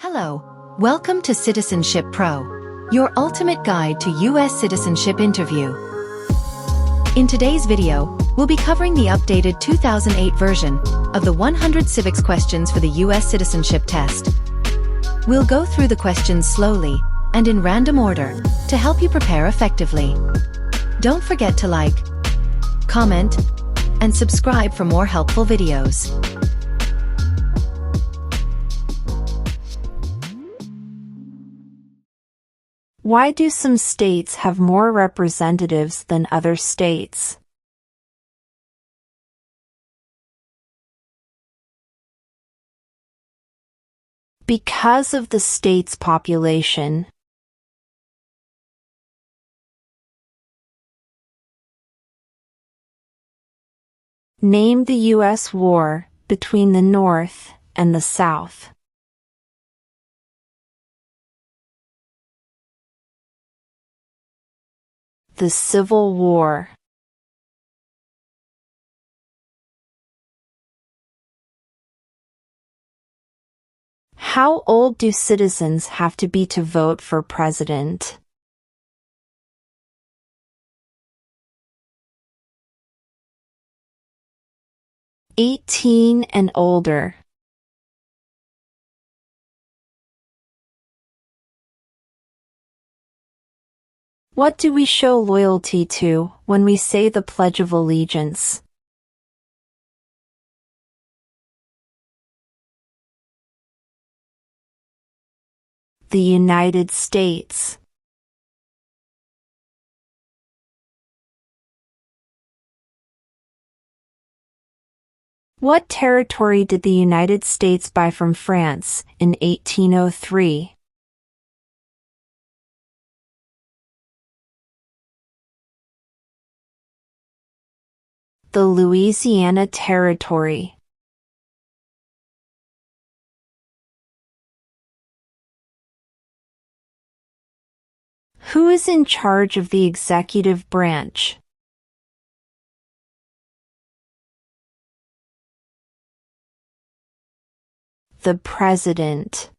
Hello, welcome to Citizenship Pro, your ultimate guide to U.S. citizenship interview. In today's video, we'll be covering the updated 2008 version of the 100 civics questions for the U.S. Citizenship Test. We'll go through the questions slowly and in random order to help you prepare effectively. Don't forget to like, comment, and subscribe for more helpful videos. Why do some states have more representatives than other states? Because of the state's population. Name the U.S. war between the North and the South. The Civil War. How old do citizens have to be to vote for president? "18 and older." What do we show loyalty to when we say the Pledge of Allegiance? The United States. What territory did the United States buy from France in 1803? The Louisiana Territory. Who is in charge of the executive branch? The President.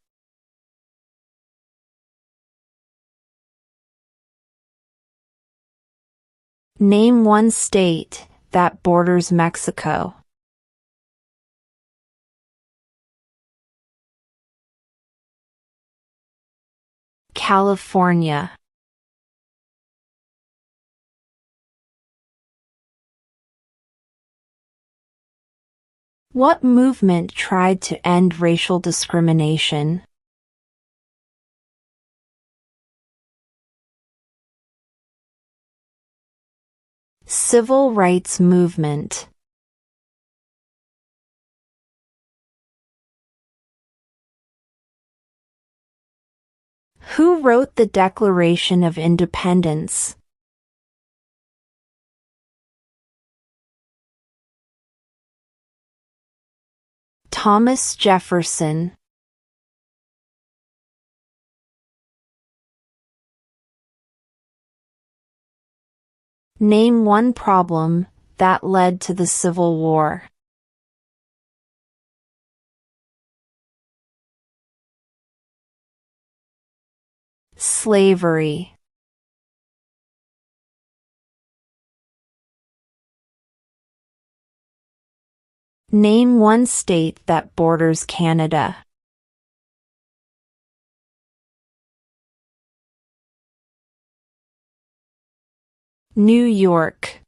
Name one state that borders Mexico. California. What movement tried to end racial discrimination? Civil rights movement. Who wrote the Declaration of Independence? Thomas Jefferson. Name one problem that led to the Civil War. Slavery. Name one state that borders Canada. New York.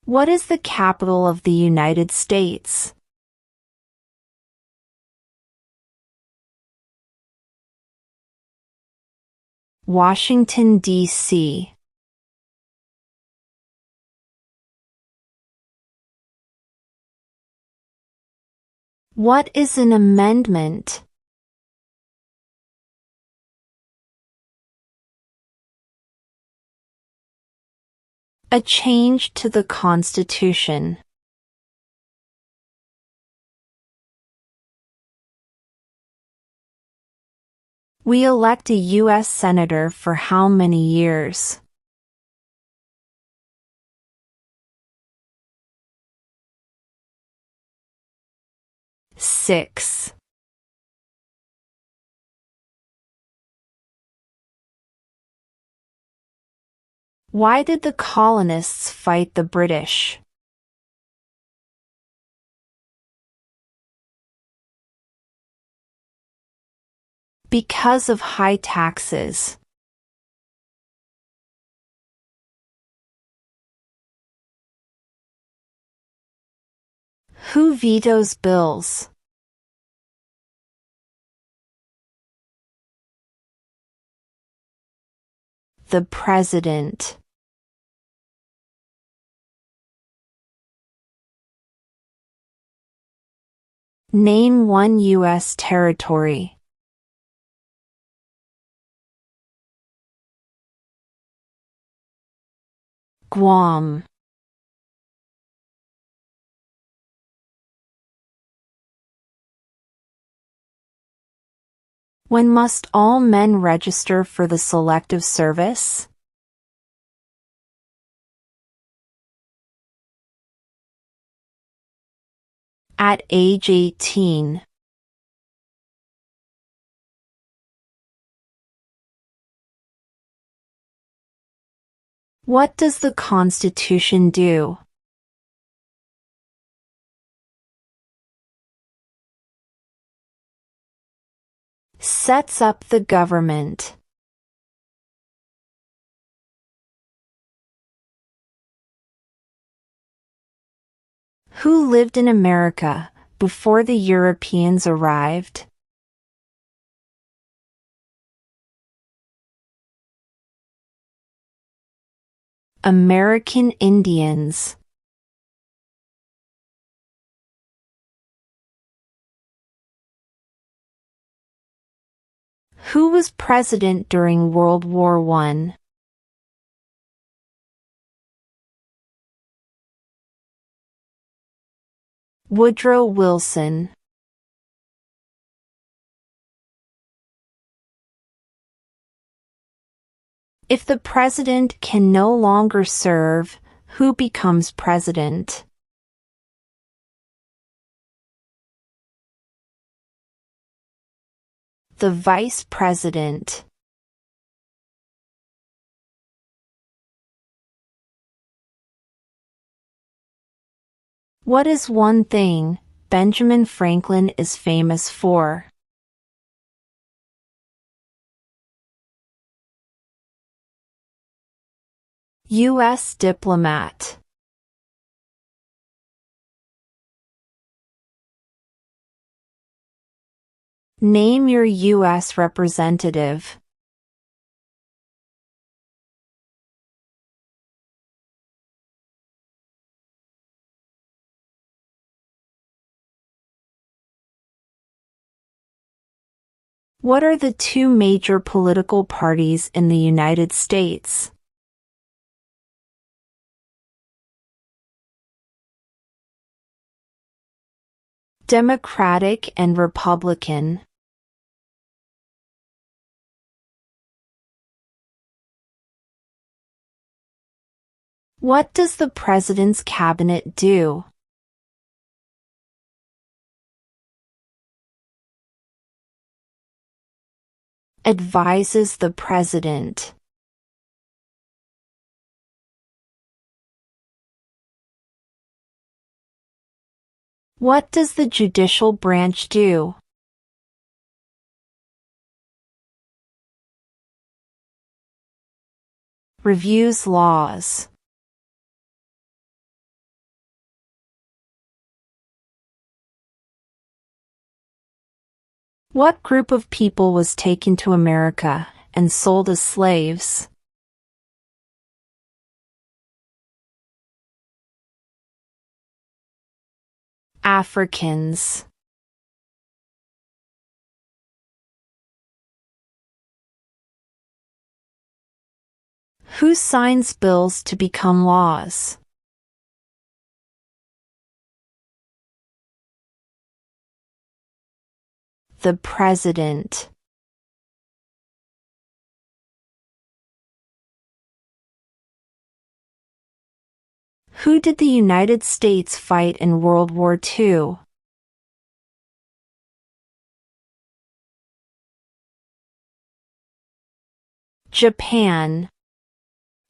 What is the capital of the United States? Washington, D.C. What is an amendment? A change to the Constitution. We elect a U.S. Senator for how many years? 6. Why did the colonists fight the British? Because of high taxes. Who vetoes bills? The President. Name one U.S. territory. Guam. When must all men register for the Selective Service? At age 18. What does the Constitution do? Sets up the government. Who lived in America before the Europeans arrived? American Indians. Who was president during World War I? Woodrow Wilson. If the president can no longer serve, who becomes president? The vice president. What is one thing Benjamin Franklin is famous for? U.S. diplomat. Name your U.S. representative. What are the two major political parties in the United States? Democratic and Republican. What does the President's cabinet do? Advises the President. What does the judicial branch do? Reviews laws. What group of people was taken to America and sold as slaves? Africans. Who signs bills to become laws? The President. Who did the United States fight in World War II? Japan,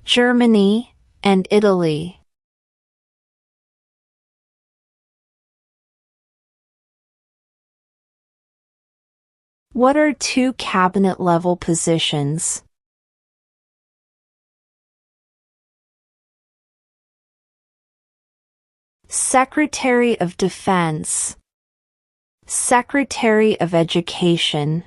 Germany, and Italy. What are two cabinet-level positions? Secretary of Defense, Secretary of Education.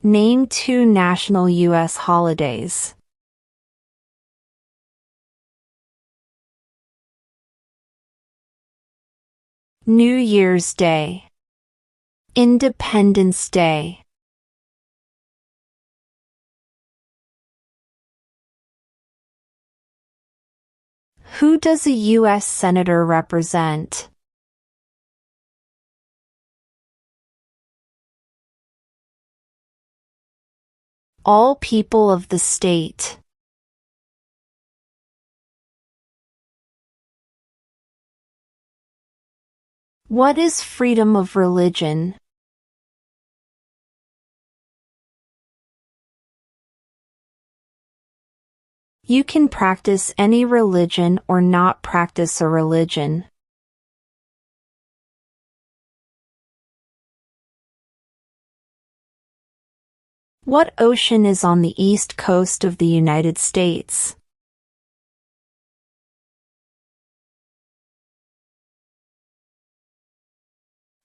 Name two national U.S. holidays. New Year's Day, Independence Day. Who does a U.S. Senator represent? All people of the state. What is freedom of religion? You can practice any religion or not practice a religion. What ocean is on the east coast of the United States?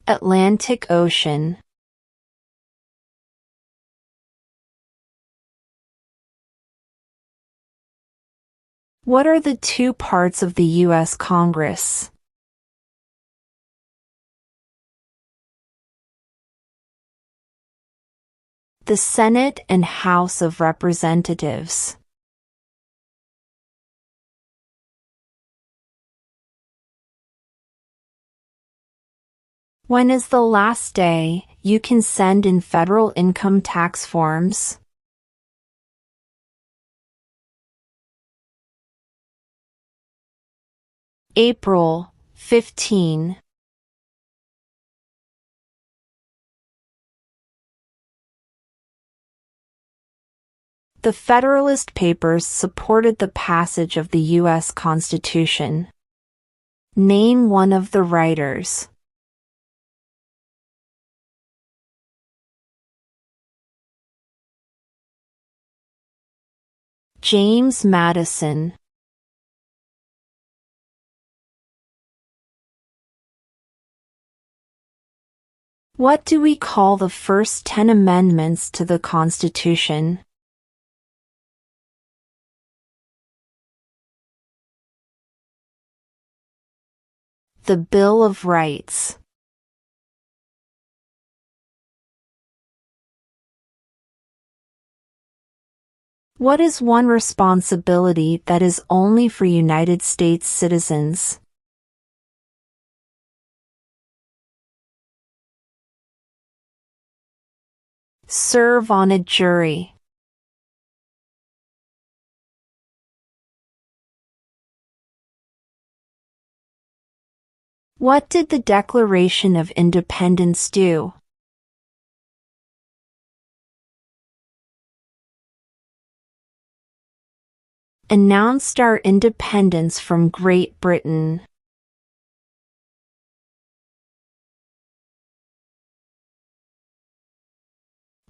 Atlantic Ocean. What are the two parts of the U.S. Congress? The Senate and House of Representatives. When is the last day you can send in federal income tax forms? April 15. The Federalist Papers supported the passage of the U.S. Constitution. Name one of the writers. James Madison. What do we call the first 10 amendments to the Constitution? The Bill of Rights. What is one responsibility that is only for United States citizens? Serve on a jury. What did the Declaration of Independence do? Announced our independence from Great Britain.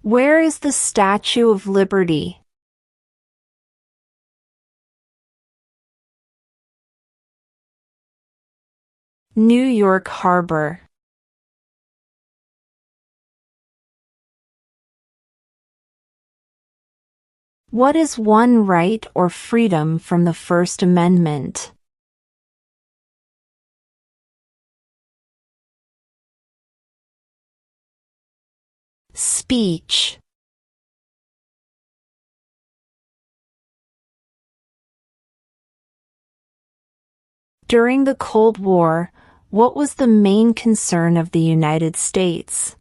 Where is the Statue of Liberty? New York Harbor. What is one right or freedom from the First Amendment? Speech. During the Cold War, what was the main concern of the United States?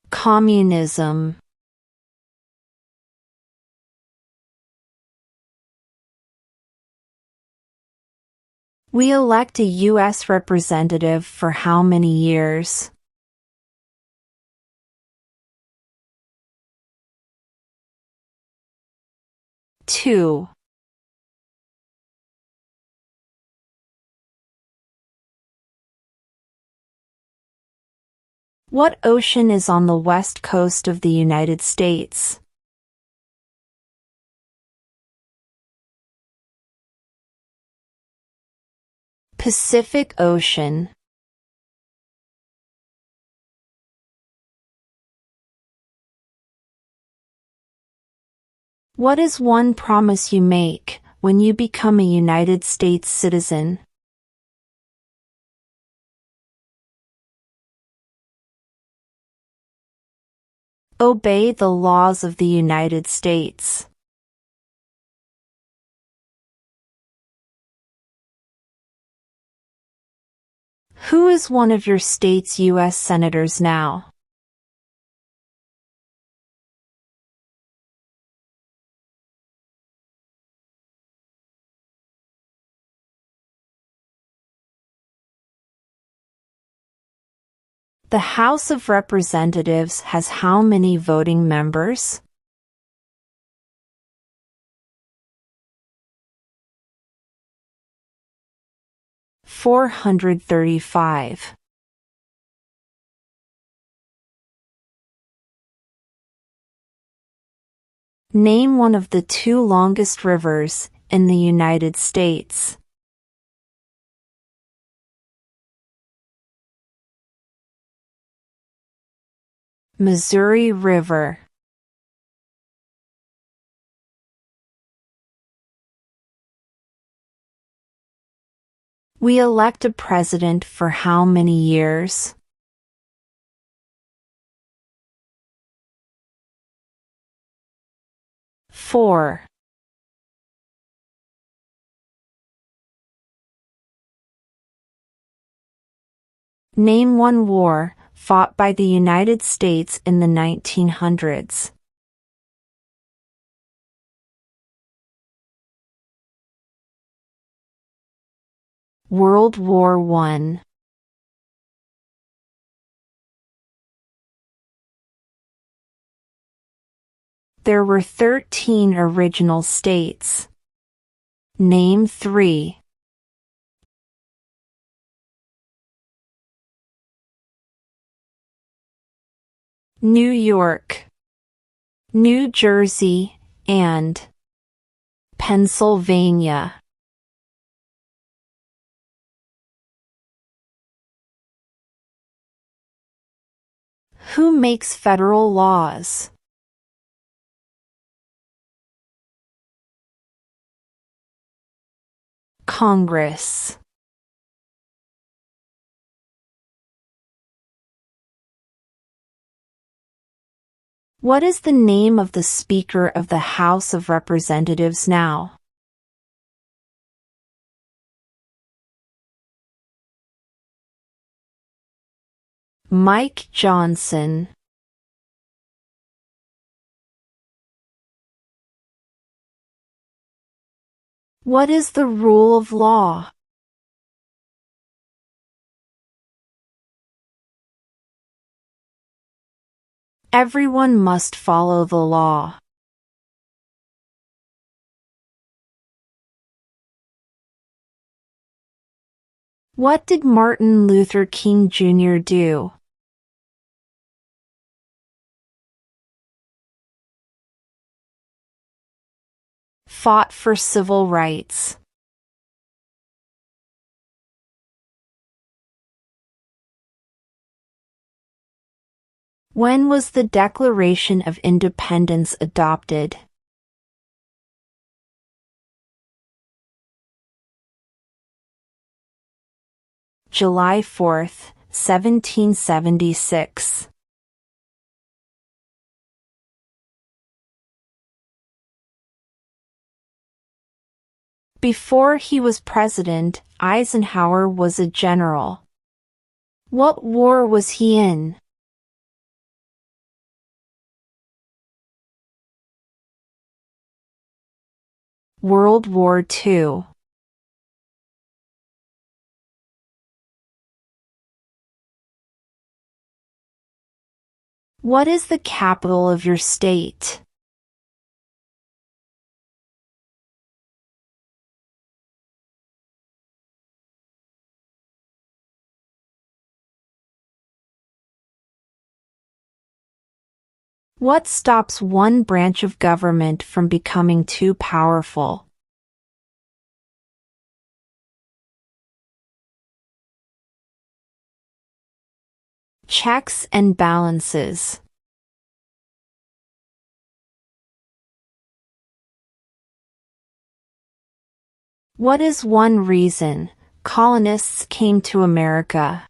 Communism. We elect a U.S. representative for how many years? 2. What ocean is on the west coast of the United States? Pacific Ocean. What is one promise you make when you become a United States citizen? Obey the laws of the United States. Who is one of your state's U.S. senators now? The House of Representatives has how many voting members? 435. Name one of the 2 longest rivers in the United States. Missouri River. We elect a president for how many years? 4. Name one war fought by the United States in the 1900s. World War I. There were 13 original states. Name 3. New York, New Jersey, and Pennsylvania. Who makes federal laws? Congress. What is the name of the Speaker of the House of Representatives now? Mike Johnson. What is the rule of law? Everyone must follow the law. What did Martin Luther King Jr. do? Fought for civil rights. When was the Declaration of Independence adopted? July 4, 1776. Before he was president, Eisenhower was a general. What war was he in? World War II. What is the capital of your state? What stops one branch of government from becoming too powerful? Checks and balances. What is one reason colonists came to America?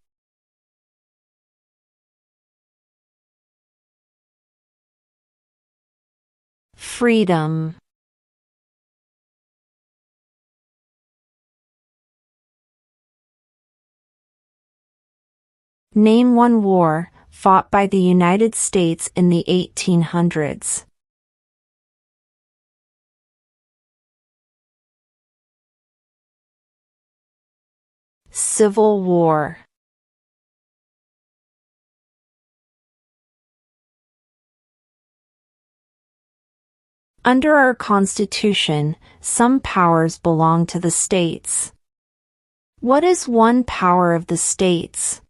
Freedom. Name one war fought by the United States in the 1800s. Civil War. Under our Constitution, some powers belong to the states. What is one power of the states?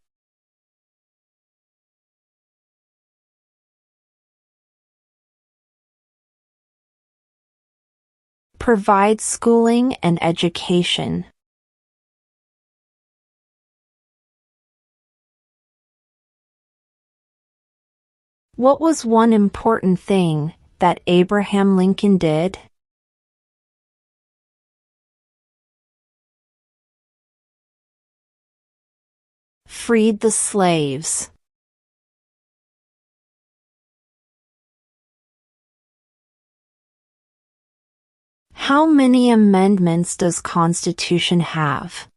Provide schooling and education. What was one important thing that Abraham Lincoln did? Freed the slaves. How many amendments does Constitution have?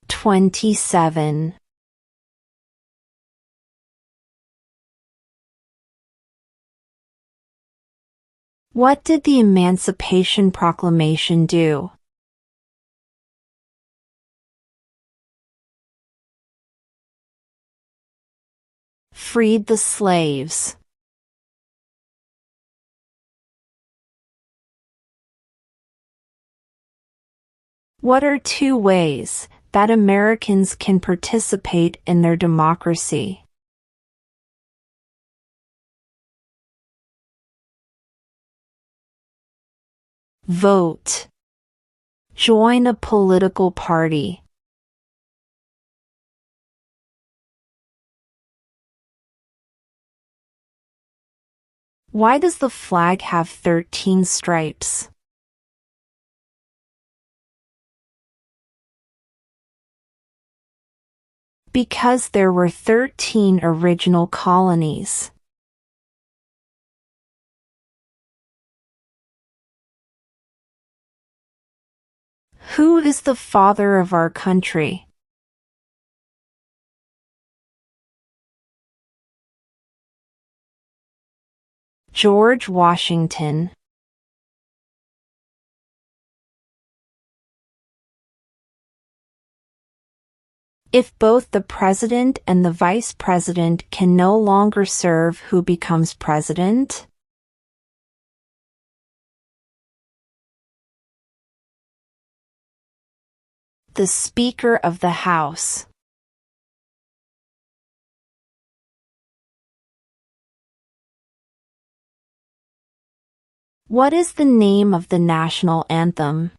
27. What did the Emancipation Proclamation do? Freed the slaves. What are two ways that Americans can participate in their democracy? Vote. Join a political party. Why does the flag have 13 stripes? Because there were 13 original colonies. Who is the father of our country? George Washington. If both the president and the vice president can no longer serve, who becomes president? The Speaker of the House. What is the name of the national anthem?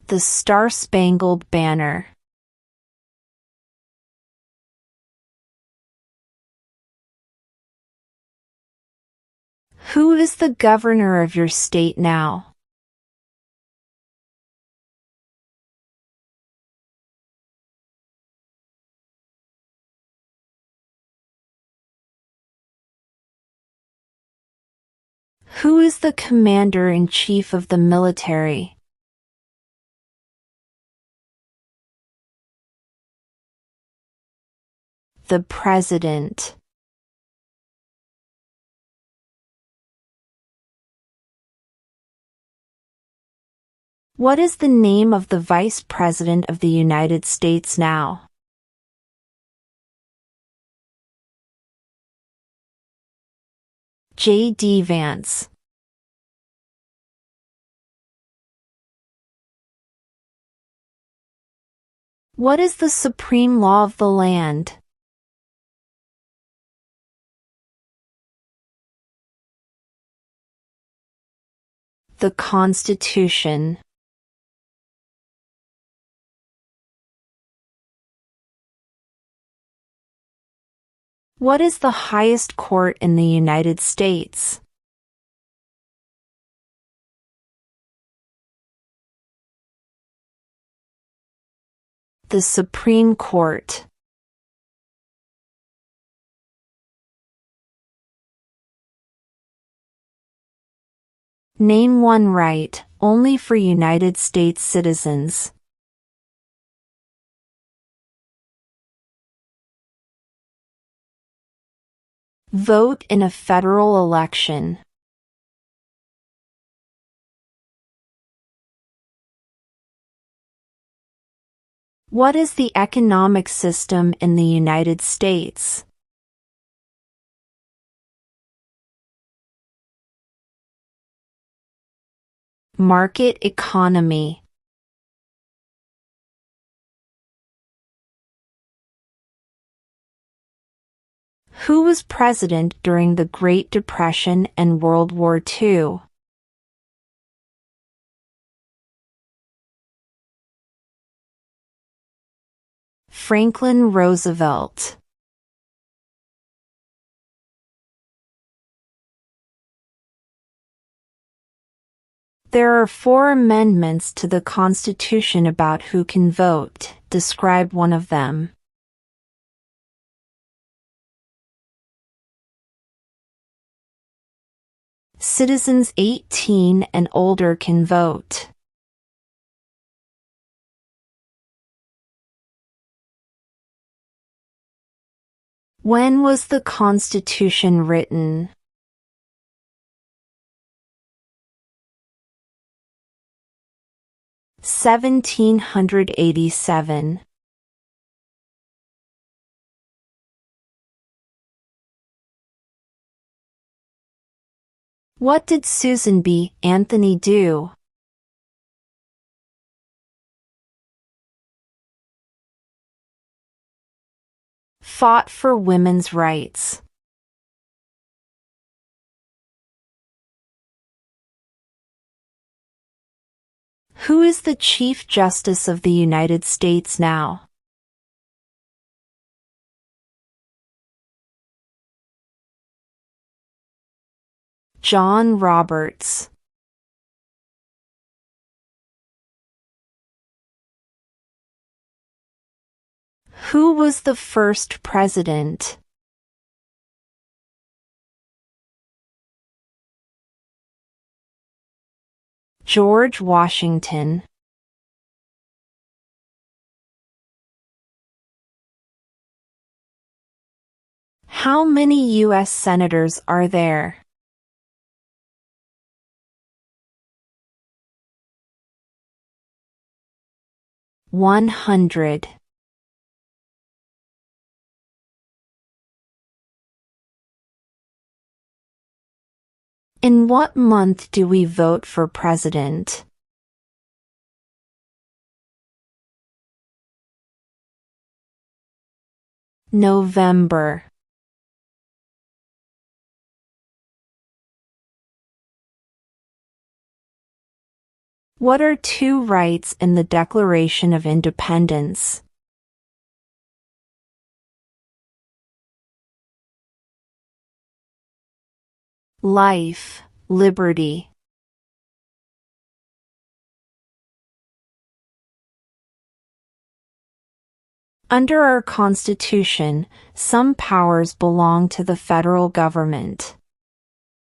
The Star-Spangled Banner. Who is the governor of your state now? Who is the commander-in-chief of the military? The president. What is the name of the Vice President of the United States now? J.D. Vance. What is the supreme law of the land? The Constitution. What is the highest court in the United States? The Supreme Court. Name one right, only for United States citizens. Vote in a federal election. What is the economic system in the United States? Market economy. Who was president during the Great Depression and World War II? Franklin Roosevelt. There are 4 amendments to the Constitution about who can vote. Describe one of them. Citizens 18 and older can vote. When was the Constitution written? (1787). What did Susan B. Anthony do? Fought for women's rights. Who is the Chief Justice of the United States now? John Roberts. Who was the first president? George Washington. How many U.S. senators are there? 100. In what month do we vote for president? November. What are 2 rights in the Declaration of Independence? Life, liberty. Under our Constitution, some powers belong to the federal government.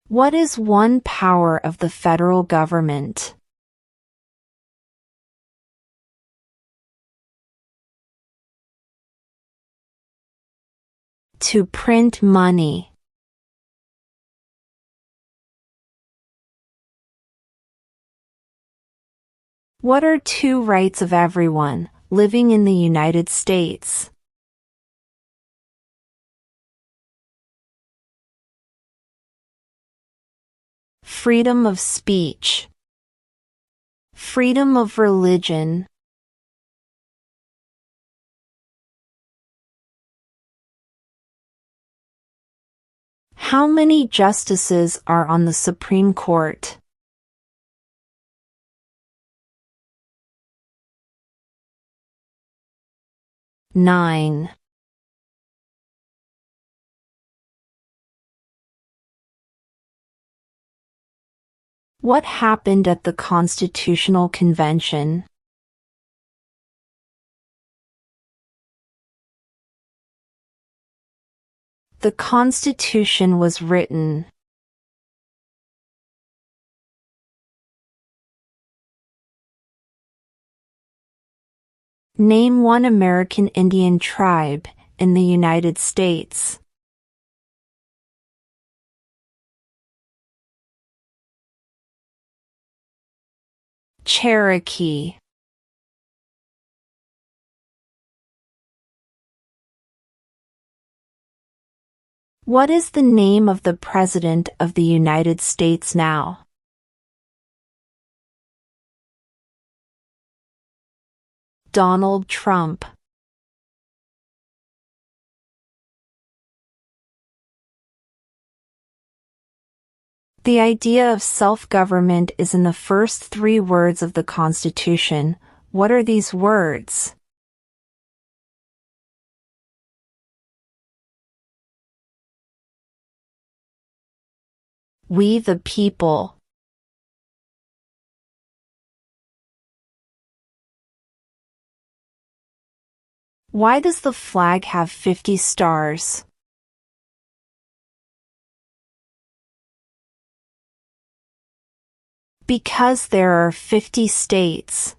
What is one power of the federal government? To print money. What are two rights of everyone living in the United States? Freedom of speech. Freedom of religion. How many justices are on the Supreme Court? 9. What happened at the Constitutional Convention? The Constitution was written. Name one American Indian tribe in the United States. Cherokee. What is the name of the President of the United States now? Donald Trump. The idea of self-government is in the first 3 words of the Constitution. What are these words? We the people. Why does the flag have 50 stars? Because there are 50 states.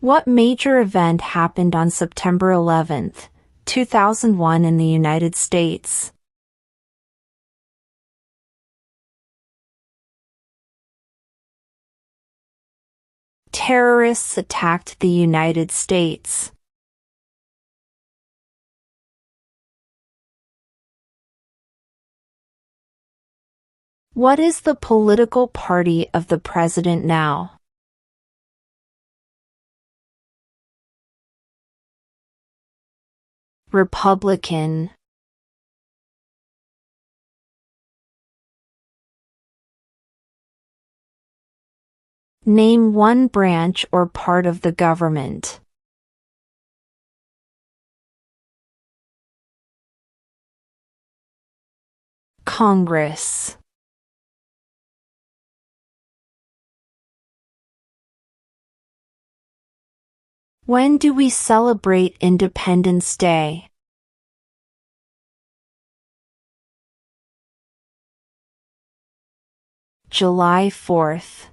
What major event happened on September 11, 2001 in the United States? Terrorists attacked the United States. What is the political party of the president now? Republican. Name one branch or part of the government. Congress. When do we celebrate Independence Day? July 4th.